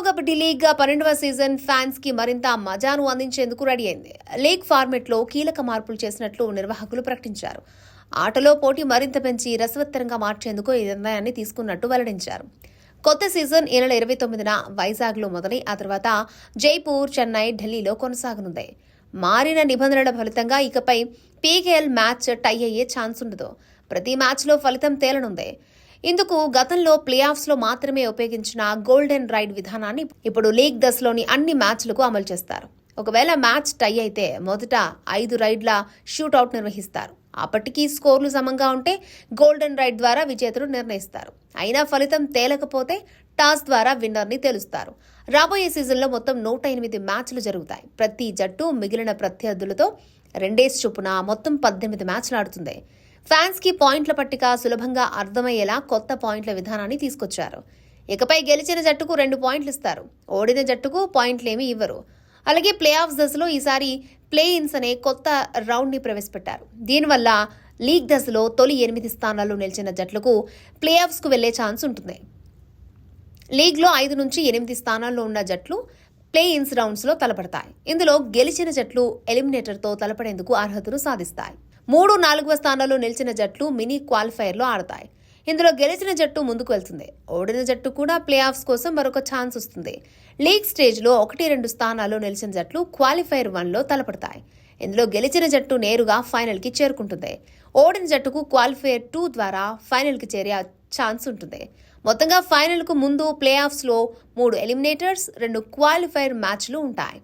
Kabaddi league 12వ season fans కి మరింత మజాను అందించేందుకు రెడీ అయింది. లీగ్ ఫార్మెట్ లో కీలక మార్పులు చేసినట్లు నిర్వాహకులు ప్రకటించారు. ఆటలో పోటీ మరింత పెంచి రసవత్తరంగా మార్చేందుకు ఈ నిర్ణయాన్ని తీసుకున్నట్టు వెల్లడించారు. కొత్త సీజన్ ఈ నెల 29న వైజాగ్ లో మొదలై ఆ తర్వాత జైపూర్, చెన్నై, ఢిల్లీలో కొనసాగనుంది. మారిన నిబంధనల ఫలితంగా ఇకపై పీకేఎల్ మ్యాచ్ టై అయ్యే ఛాన్స్ ఉండదు. ప్రతి మ్యాచ్లో ఫలితం తేలనుంది. ఇందుకు గతంలో ప్లే ఆఫ్స్ లో మాత్రమే ఉపయోగించిన గోల్డెన్ రైడ్ విధానాన్ని ఇప్పుడు లీగ్ దశలోని అన్ని మ్యాచ్లకు అమలు చేస్తారు. ఒకవేళ మ్యాచ్ టై అయితే మొదట 5 రైడ్ల షూట్అవుట్ నిర్వహిస్తారు. అప్పటికీ స్కోర్లు సమంగా ఉంటే గోల్డెన్ రైడ్ ద్వారా విజేతలు నిర్ణయిస్తారు. అయినా ఫలితం తేలకపోతే టాస్ ద్వారా విన్నర్ని తెలుస్తారు. రాబోయే సీజన్లో మొత్తం 108 మ్యాచ్లు జరుగుతాయి. ప్రతి జట్టు మిగిలిన ప్రత్యర్థులతో 2 చొప్పున మొత్తం 18 మ్యాచ్లు ఆడుతుంది. ఫ్యాన్స్ కి పాయింట్ల పట్టిక సులభంగా అర్థమయ్యేలా కొత్త పాయింట్ల విధానాన్ని తీసుకొచ్చారు. ఇకపై గెలిచిన జట్టుకు 2 పాయింట్లు ఇస్తారు. ఓడిన జట్టుకు పాయింట్లేమీ ఇవ్వరు. అలాగే ప్లే ఆఫ్స్ దశలో ఈసారి ప్లే ఇన్స్ అనే కొత్త రౌండ్ ని ప్రవేశపెట్టారు. దీనివల్ల లీగ్ దశలో తొలి 8 స్థానాల్లో నిలిచిన జట్లకు ప్లే ఆఫ్స్ కు వెళ్లే ఛాన్స్ ఉంటుంది. లీగ్ లో 5 నుంచి 8 స్థానాల్లో ఉన్న జట్లు ప్లే ఇన్స్ రౌండ్స్ లో తలపడతాయి. ఇందులో గెలిచిన జట్లు ఎలిమినేటర్ తో తలపడేందుకు అర్హతను సాధిస్తాయి. 3, 4వ స్థానాల్లో నిలిచిన జట్లు మినీ క్వాలిఫైర్లో ఆడతాయి. ఇందులో గెలిచిన జట్టు ముందుకు వెళ్తుంది. ఓడిన జట్టు కూడా ప్లే ఆఫ్స్ కోసం మరొక ఛాన్స్ వస్తుంది. లీగ్ స్టేజ్లో 1, 2 స్థానాల్లో నిలిచిన జట్లు క్వాలిఫైర్ 1లో తలపడతాయి. ఇందులో గెలిచిన జట్టు నేరుగా ఫైనల్కి చేరుకుంటుంది. ఓడిన జట్టుకు క్వాలిఫైర్ 2 ద్వారా ఫైనల్కి చేరే ఛాన్స్ ఉంటుంది. మొత్తంగా ఫైనల్కు ముందు ప్లే ఆఫ్స్లో 3 ఎలిమినేటర్స్, 2 క్వాలిఫైర్ మ్యాచ్లు ఉంటాయి.